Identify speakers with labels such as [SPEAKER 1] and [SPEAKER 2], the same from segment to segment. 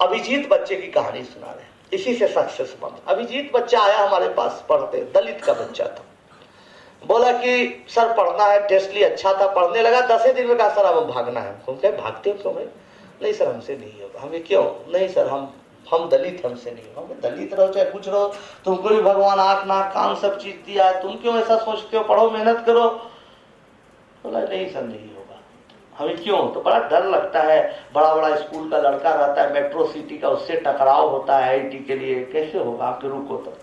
[SPEAKER 1] अभिजीत बच्चे की कहानी सुना रहे हैं, इसी से सक्सेस बना। अभिजीत बच्चा आया हमारे पास पढ़ते, दलित का बच्चा था। बोला कि सर पढ़ना है, टेस्ट लिए अच्छा था, पढ़ने लगा। 10 दिन में कहा सर अब भागना है। हम कहे भागते हो क्यों भाई? नहीं सर हमसे नहीं होगा। हमें क्यों? नहीं सर हम दलित, हमसे नहीं होगा। दलित रहो चाहे कुछ रहो, तुमको भी भगवान आँख नाक कान सब चीज दिया है, तुम क्यों ऐसा सोचते हो? पढ़ो, मेहनत करो। बोला नहीं सर नहीं होगा। हमें क्यों? तो बड़ा डर लगता है, बड़ा बड़ा स्कूल का लड़का रहता है, मेट्रो सिटी का, उससे टकराव होता है IIT के लिए, कैसे होगा? आप रुको। तो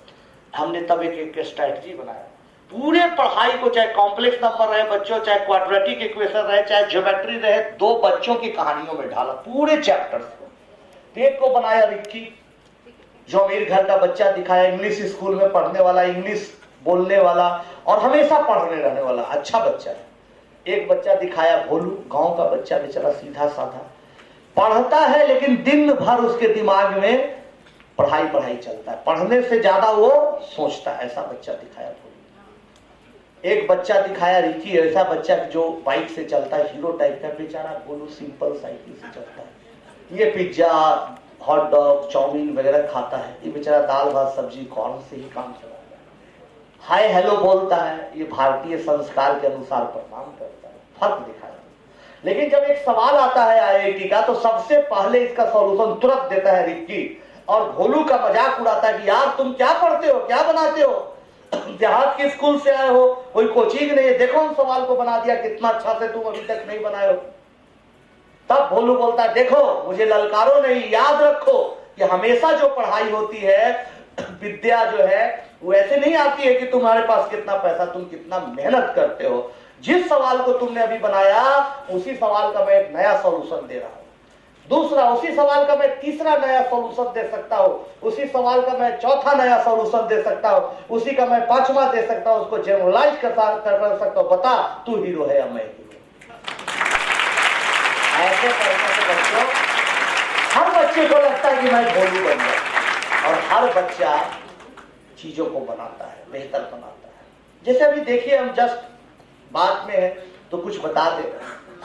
[SPEAKER 1] हमने तब एक स्ट्रैटेजी बनाया, पूरे पढ़ाई को, चाहे कॉम्प्लेक्स नंबर रहे बच्चों, चाहे क्वाड्रेटिक इक्वेशन रहे, चाहे ज्योमेट्री रहे, 2 बच्चों की कहानियों में ढाला पूरे चैप्टर्स को। एक को बनाया रिक्की, जो अमीर घर का बच्चा दिखाया, इंग्लिश स्कूल में पढ़ने वाला, इंग्लिश बोलने वाला और हमेशा पढ़ने रहने वाला, अच्छा बच्चा है। एक बच्चा दिखाया भोलू, गांव का बच्चा, बेचारा सीधा साधा, पढ़ता है लेकिन दिन भर उसके दिमाग में पढ़ाई पढ़ाई चलता है, पढ़ने से ज्यादा वो सोचता है, ऐसा बच्चा दिखाया भोलू। एक बच्चा दिखाया रिकी, ऐसा बच्चा जो बाइक से चलता है, हीरो टाइप का, बेचारा भोलू सिंपल साइकिल से चलता है। ये पिज्जा, हॉट डॉग, चाउमीन वगैरह खाता है, ये बेचारा दाल भात सब्जी कॉर्न से ही काम चलाता है। हाय हेलो बोलता है, ये भारतीय संस्कार के अनुसार प्रणाम करता है। फर्क दिखाया। लेकिन जब एक सवाल आता है IIT का, तो सबसे पहले इसका सॉल्यूशन तुरंत देता है रिक्की, और भोलू का मजाक उड़ाता है कि यार तुम क्या पढ़ते हो, क्या बनाते हो, देहात के स्कूल से आए हो, कोई कोचिंग नहीं है, देखो हम सवाल को बना दिया, कितना अच्छा से तुम अभी तक नहीं बनाए हो। तब भोलू बोलता है देखो मुझे ललकारो नहीं, याद रखो कि हमेशा जो पढ़ाई होती है, विद्या जो है, वो ऐसे नहीं आती है कि तुम्हारे पास कितना पैसा, तुम कितना मेहनत करते हो। जिस सवाल को तुमने अभी बनाया, उसी सवाल का मैं एक नया सॉल्यूशन दे रहा हूं, दूसरा उसी सवाल का मैं तीसरा नया सॉल्यूशन दे सकता हूं, उसी सवाल का मैं चौथा नया सॉल्यूशन दे सकता हूं, उसी का मैं 5वां दे सकता हूं, उसको जनरलाइज कर सकता हूं। बता तू हीरो है या मैं हीरो? ऐसे करके बच्चों, हर बच्चे को लगता है कि मैं भोलू बन गया, और हर बच्चा चीजों को बनाता है, बेहतर बनाता है। जैसे अभी देखिए, हम जस्ट बात में है तो कुछ बता दे।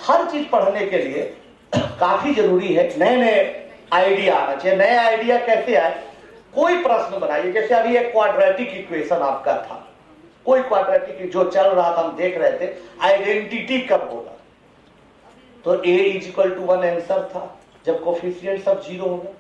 [SPEAKER 1] हर चीज पढ़ने के लिए काफी जरूरी है नए नए आइडिया आना चाहिए। नए आइडिया कैसे आए? कोई प्रश्न बनाइए, जैसे अभी एक क्वाड्रेटिक इक्वेशन आपका था, कोई क्वाड्रेटिक जो चल रहा था, हम देख रहे थे आइडेंटिटी कब होगा, तो A = 1 आंसर था जब कोफिशिएंट सब 0 होगा।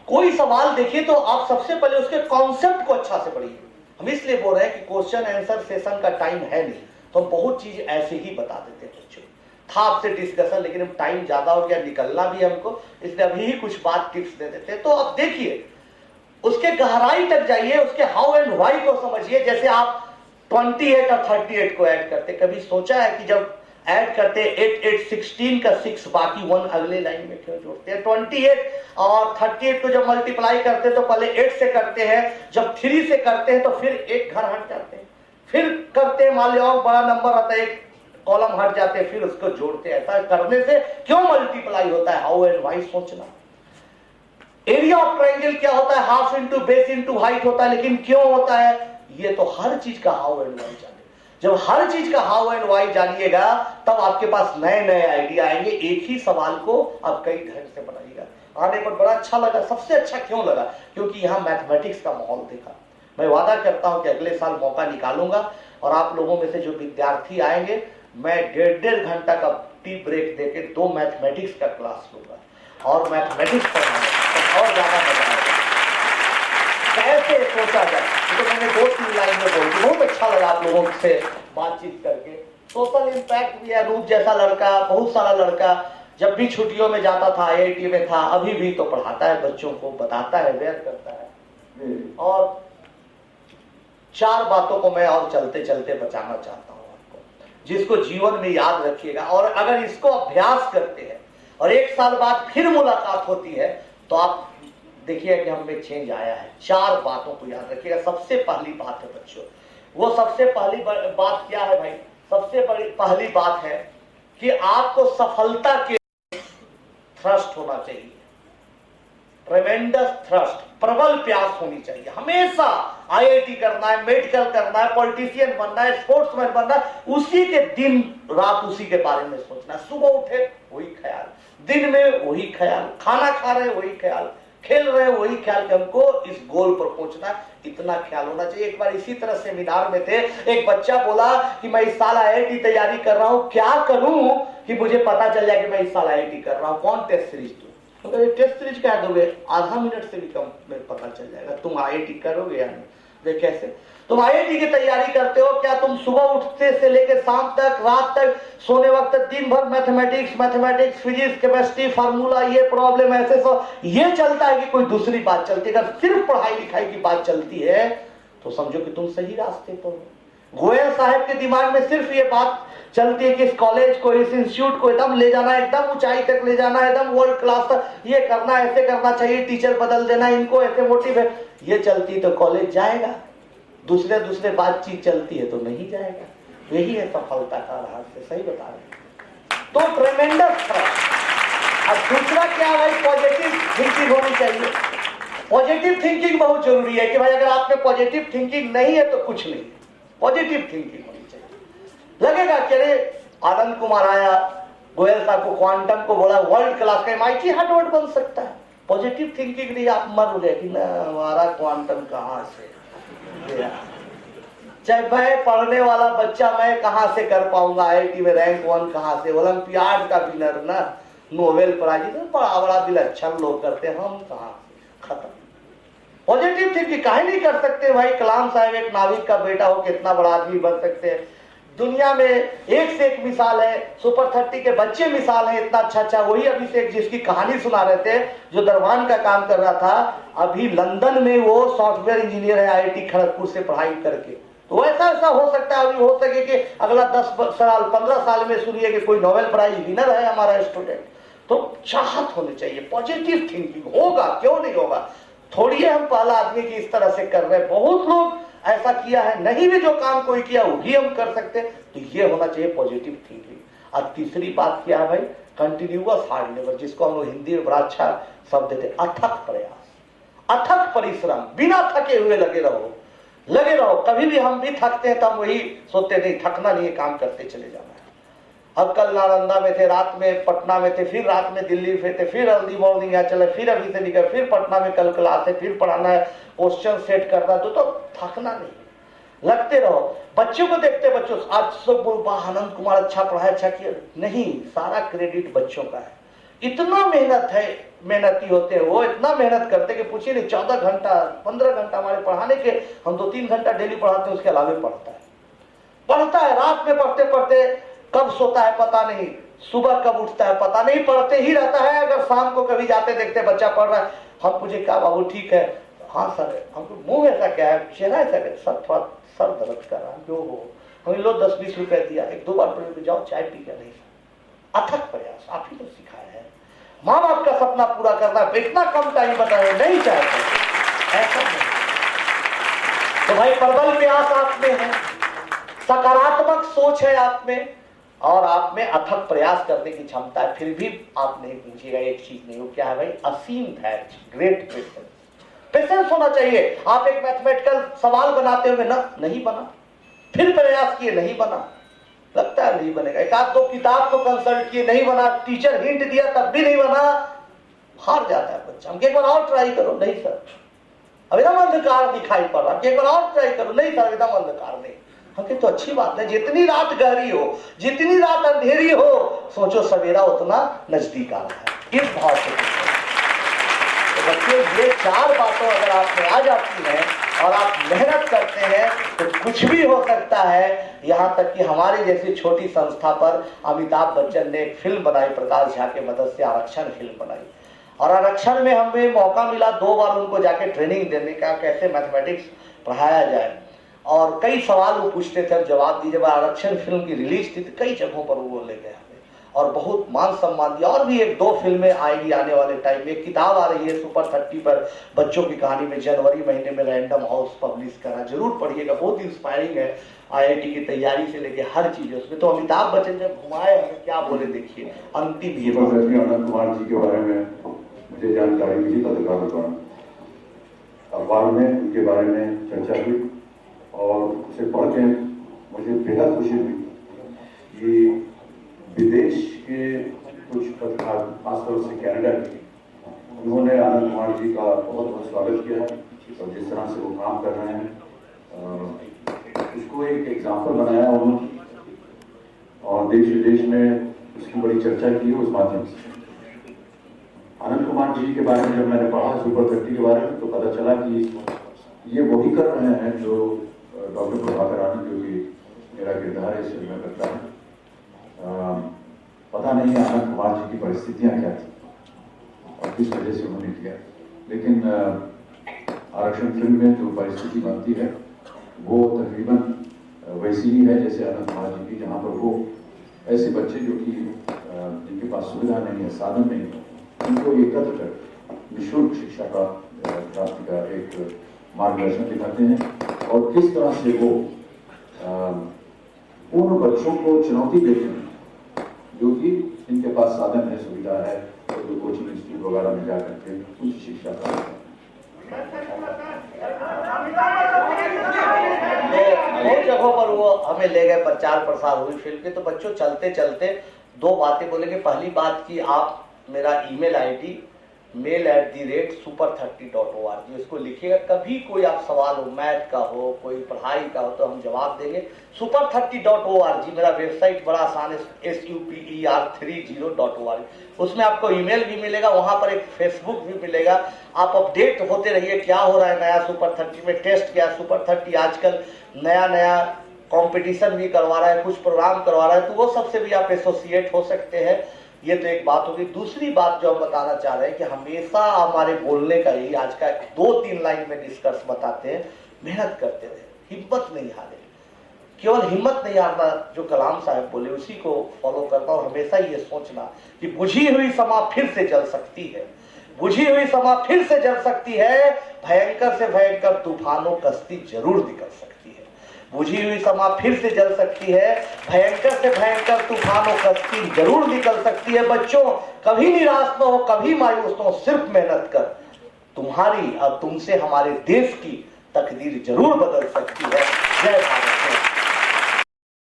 [SPEAKER 1] कोई सवाल देखिए तो आप सबसे पहले उसके कॉन्सेप्ट को अच्छा से पढ़िए। हम इसलिए बोल रहे हैं कि क्वेश्चन आंसर सेशन का टाइम है नहीं, तो बहुत चीज ऐसे ही बता देते हैं बच्चों। था आपसे डिस्कशन, लेकिन अब टाइम ज्यादा हो गया, निकलना भी हमको, इसलिए अभी ही कुछ बात टिप्स दे देते हैं। तो अब देखिए, उसके गहराई तक जाइए, उसके हाउ एंड व्हाई को समझिए। जैसे आप 28 और 38 को ऐड करते, कभी सोचा है कि जब ऐड करते 8 8 16 का 6 बाकी 1 अगले लाइन में क्यों जोड़ते हैं? 28 और 38 को जब मल्टीप्लाई करते तो पहले 8 से करते हैं, जब 3 से करते हैं तो फिर एक घर हट जाते हैं, फिर करते हैं, मान लो बड़ा नंबर आता है, एक कॉलम हट जाते हैं, फिर उसको जोड़ते हैं। ऐसा करने से क्यों मल्टीप्लाई होता है? हाउ एंड व्हाई सोचना। एरिया ऑफ ट्रायंगल क्या होता है? Half into base into height होता है, लेकिन क्यों होता है? ये तो हर चीज का हाउ एंड व्हाई जाने। जब हर चीज का हाउ एंड व्हाई जानिएगा, तब आपके पास नए नए आइडिया आएंगे। एक ही सवाल को आप कई ढंग से बनाइएगा। आने पर बड़ा अच्छा लगा। सबसे अच्छा क्यों लगा? क्योंकि यहाँ मैथमेटिक्स का माहौल देखा। मैं वादा करता हूं कि अगले साल मौका निकालूंगा, और आप लोगों में से जो विद्यार्थी आएंगे, मैं 1.5 घंटा का टी ब्रेक देके 2 मैथमेटिक्स का क्लास लूंगा, और मैथमेटिक्स पढ़ाऊंगा, और ज्यादा मजा आएगा। कैसे सोचा जाए, तो मैंने 2-3 लाइन में बोल दी। बहुत अच्छा लगा आप लोगों से बातचीत करके। सोशल इम्पैक्ट भी है। रूप जैसा लड़का, बहुत सारा लड़का जब भी छुट्टियों में जाता था, IIT में था, अभी भी तो पढ़ाता है बच्चों को, बताता है, अवेयर करता है। और 4 बातों को मैं और चलते चलते बचाना चाहता हूं आपको, जिसको जीवन में याद रखिएगा। और अगर इसको अभ्यास करते हैं और 1 साल बाद फिर मुलाकात होती है, तो आप देखिए कि हम में चेंज आया है। 4 बातों को याद रखिएगा। सबसे पहली बात है बच्चों, वो सबसे पहली बात क्या है भाई? सबसे पहली बात है कि आपको सफलता के थ्रस्ट होना चाहिए, ट्रेमेंडस थ्रस्ट, प्रबल प्यास होनी चाहिए। हमेशा IIT करना है, मेडिकल करना है, पॉलिटिशियन बनना है, स्पोर्ट्समैन बनना है, उसी के दिन रात उसी के बारे में सोचना है। सुबह उठे वही ख्याल, दिन में वही ख्याल, खाना खा रहे वही ख्याल, खेल रहे हैं वही ख्याल कि हमको इस गोल पर पहुंचना है, इतना ख्याल होना चाहिए। एक बार इसी तरह सेमिनार में थे, एक बच्चा बोला कि मैं इस साल IIT तैयारी कर रहा हूं, क्या करूं कि मुझे पता चल जाए कि मैं इस साल IIT कर रहा हूं, कौन टेस्ट सीरीज दूं? तो टेस्ट सीरीज क्या दोगे, आधा मिनट से भी कम में पता चल जाएगा तुम IIT करोगे या नहीं। वे कैसे, तुम IIT की तैयारी करते हो, क्या तुम सुबह उठते से लेकर शाम तक, रात तक, सोने वक्त तक दिन भर मैथमेटिक्स, फिजिक्स, केमिस्ट्री, फार्मूला, ये प्रॉब्लम, ऐसे सब ये चलता है कि कोई दूसरी बात चलती है? अगर सिर्फ पढ़ाई लिखाई की बात चलती है तो समझो कि तुम सही रास्ते पर हो। गोयल साहब के दिमाग में सिर्फ ये बात चलती है कि इस कॉलेज को, इस इंस्टीट्यूट को एकदम ले जाना, एकदम ऊंचाई तक ले जाना, एकदम वर्ल्ड क्लास तक, ये करना, ऐसे करना चाहिए, टीचर बदल देना, इनको ऐसे मोटिवेट, ये चलती तो कॉलेज जाएगा। दूसरे बातचीत चलती है तो नहीं जाएगा। यही है सफलता का रहस्य, सही बता रहे। तो ट्रेमेंडस फर्क। अब दूसरा क्या है, पॉजिटिव थिंकिंग होनी चाहिए। पॉजिटिव थिंकिंग बहुत जरूरी है कि भाई अगर आप में पॉजिटिव थिंकिंग नहीं है तो कुछ नहीं। पॉजिटिव थिंकिंग होनी चाहिए। लगेगा कि अरे आनंद कुमार आया, गोयल साहब को क्वांटम को बोला वर्ल्ड क्लास का MIT हार्वर्ड बन सकता है। पॉजिटिव थिंकिंग नहीं, आप मर गए कि ना हमारा क्वांटम कहां से, चाहे मैं पढ़ने वाला बच्चा मैं कहां से कर पाऊंगा, IIT में रैंक 1 कहां से, ओलंपियाड का विनर ना, नोबेल प्राइज तो बड़ा बड़ा विलक्षण लोग करते हैं, हम कहां से, खत्म। पॉजिटिव थिंकिंग काहे नहीं कर सकते भाई? कलाम साहब एक नाविक का बेटा हो कितना बड़ा आदमी बन सकते हैं। दुनिया में एक से एक मिसाल है, सुपर 30 के बच्चे मिसाल है, इतना अच्छा। वही अभिषेक जिसकी कहानी सुना रहे थे, जो दरबान का काम कर रहा था, अभी लंदन में वो सॉफ्टवेयर इंजीनियर है, IIT खड़गपुर से पढ़ाई करके। तो ऐसा हो सकता है, अभी हो सके कि अगला 10 साल 15 साल में सुनिए कि कोई नोबेल प्राइज विनर है हमारा स्टूडेंट। तो चाहत होनी चाहिए, पॉजिटिव थिंकिंग होगा, क्यों नहीं होगा। थोड़ी है हम पहला आदमी की इस तरह से कर रहे हैं, बहुत लोग ऐसा किया है, नहीं भी जो काम कोई किया वो भी हम कर सकते हैं। तो ये होना चाहिए पॉजिटिव थिंकिंग। अब तीसरी बात क्या है भाई, कंटिन्यूअस हार्ड लेबर, जिसको हम लोग हिंदी में बड़ा अच्छा शब्द देते, अथक प्रयास, अथक परिश्रम, बिना थके हुए लगे रहो। कभी भी हम भी थकते हैं तो हम वही सोचते नहीं, थकना नहीं है, काम करते चले जाना है। अब कल नालंदा में थे, रात में पटना में थे, फिर रात में दिल्ली में थे, फिर अर्ली मॉर्निंग यहाँ चले, फिर अभी से निकल, फिर पटना में कल क्लास है, फिर पढ़ाना है, क्वेश्चन सेट करना, तो थकना नहीं, लगते रहो। बच्चों को देखते, बच्चों आज सब बोल आनंद कुमार अच्छा पढ़ाया, अच्छा किया, नहीं, सारा क्रेडिट बच्चों का है। इतना मेहनत है, मेहनती होते हैं वो, इतना मेहनत करते कि पूछिए नहीं, 14 घंटा 15 घंटा हमारे पढ़ाने के, हम 2-3 घंटा डेली पढ़ाते हैं, उसके अलावे पढ़ता है, रात में पढ़ते पढ़ते कब सोता है पता नहीं, सुबह कब उठता है पता नहीं, पढ़ते ही रहता है। अगर शाम को कभी जाते देखते बच्चा पढ़ रहा है, हम पूछे क्या बाबू ठीक है, हाँ सर, हमको मुंह ऐसा क्या है, चेहरा ऐसा क्या, सर थोड़ा सर दर्द कर रहा है, जो हो, हम लो 10-20 रुपए दिया, 1-2 बार पढ़े, जाओ चाय पी कर, नहीं सर, अथक प्रयास, आप ही तो सिखाया है। माँ बाप का सपना पूरा करना, इतना कम टाइम बताए नहीं चाहते, ऐसा नहीं। तो भाई प्रबल प्रयास आप में है, सकारात्मक सोच है आप में, और आप में अथक प्रयास करने की क्षमता है, फिर भी आप नहीं पूछिएगा, एक चीज नहीं हो, क्या है भाई, असीम धैर्य, ग्रेट पेशेंस। पेशेंस होना चाहिए। आप एक मैथमेटिकल सवाल बनाते हुए ना नहीं बना, फिर प्रयास किए नहीं बना, लगता है नहीं बनेगा, 1-2 किताब को कंसल्ट किए नहीं बना, टीचर हिंट दिया तब भी नहीं बना, हार जाता है बच्चा। हम एक बार और ट्राई करो, नहीं सर अब एकदम अंधकार दिखाई पड़ रहा, एक बार और ट्राई करो, नहीं सर एकदम अंधकार नहीं। हम तो अच्छी बात है, जितनी रात गहरी हो, जितनी रात अंधेरी हो, सोचो सवेरा उतना नजदीक आ रहा है, इस भाव से। तो बच्चों ये 4 बातों अगर आप में आ जाती हैं और आप मेहनत करते हैं तो कुछ भी हो सकता है। यहाँ तक कि हमारी जैसी छोटी संस्था पर अमिताभ बच्चन ने एक फिल्म बनाई, प्रकाश झा के मदद से आरक्षण फिल्म बनाई, और आरक्षण में हमें मौका मिला 2 बार उनको जाके ट्रेनिंग देने का, कैसे मैथमेटिक्स पढ़ाया जाए, और कई सवाल वो पूछते थे, जवाब दिए। जब आरक्षण फिल्म की रिलीज थी तो कई जगहों पर वो ले गए हमें, और बहुत मान सम्मान दिया। और भी 1-2 फिल्में आएगी आने वाले टाइम में, एक किताब आ रही है सुपर 30 पर बच्चों की कहानी में, जनवरी महीने में रैंडम हाउस पब्लिश करा, जरूर पढ़िएगा, बहुत इंस्पायरिंग है, IIT की तैयारी से लेके हर चीज उसमें। तो अमिताभ बच्चन जब घुमाए हमें क्या बोले, देखिए अंतिम ये
[SPEAKER 2] आनंद कुमार जी के बारे में मुझे जानकारी मिली पत्रकारों द्वारा, अखबार में उनके बारे में चर्चा हुई, और उसे पढ़ के मुझे बेहद खुशी हुई कि विदेश के कुछ पत्रकार, खासतौर से कनाडा के, उन्होंने आनंद कुमार जी का बहुत बहुत स्वागत किया और जिस तरह से वो काम कर रहे हैं उसको एक एग्जाम्पल बनाया उन्होंने और देश विदेश में उसकी बड़ी चर्चा की उस माध्यम से। आनंद कुमार जी के बारे में जब मैंने पढ़ा सुपर 30 के बारे में तो पता चला कि ये वही कर रहे हैं जो डॉक्टर प्रभाकर आनंद, जो कि मेरा किरदार है, इस फिल्म में करता है। पता नहीं आनंद कुमार जी की परिस्थितियां क्या थी और किस वजह से उन्होंने किया, लेकिन आरक्षण फिल्म में जो परिस्थिति बनती है वो तकरीबन वैसी ही है जैसे आनंद कुमार जी की, जहाँ पर वो ऐसे बच्चे जो कि जिनके पास सुविधा नहीं है, साधन नहीं है, उनको एकत्र कर निःशुल्क शिक्षा का प्राप्ति का एक मार्गदर्शन दिखाते हैं और किस तरह से वो उन बच्चों को चुनौती देते हैं जो कि इनके पास साधन है, सुविधा है और जो कोचिंग इंस्टीट्यूट वगैरह में जाकर के उच्च शिक्षा प्राप्त करते हैं।
[SPEAKER 1] बहुत जगहों पर वो हमें ले गए, प्रचार प्रसार हुई फिल्म के, तो बच्चों चलते चलते दो बातें बोलेंगे। पहली बात कि आप मेरा ईमेल आईडी mail@super30.org इसको लिखिएगा। कभी कोई आप सवाल हो, मैथ का हो, कोई पढ़ाई का हो, तो हम जवाब देंगे। super30.org मेरा वेबसाइट बड़ा आसान है, super30.org। उसमें आपको ईमेल भी मिलेगा, वहां पर एक फेसबुक भी मिलेगा। आप अपडेट होते रहिए, क्या हो रहा है नया सुपर 30 में, टेस्ट क्या है। सुपर 30 आजकल नया कंपटीशन भी करवा रहा है, कुछ प्रोग्राम करवा रहा है, तो वो सबसे भी आप एसोसिएट हो सकते हैं। ये तो एक बात होगी। दूसरी बात जो हम बताना चाह रहे हैं कि हमेशा हमारे बोलने का यही आज का 2-3 लाइन में डिस्कस बताते हैं, मेहनत करते रहे, हिम्मत नहीं हारे। केवल हिम्मत नहीं हारना, जो कलाम साहब बोले उसी को फॉलो करना और हमेशा ये सोचना कि बुझी हुई समा फिर से जल सकती है, बुझी हुई समा फिर से जल सकती है, भयंकर से भयंकर तूफानों कश्ती जरूर निकल सकती है। बुझी हुई समा फिर से जल सकती है, भयंकर से भयंकर तूफानों कश्ती जरूर निकल सकती है। बच्चों कभी निराश न हो, कभी मायूस न हो, सिर्फ मेहनत कर, तुम्हारी और तुमसे हमारे देश की तकदीर जरूर बदल सकती है। जय भारत।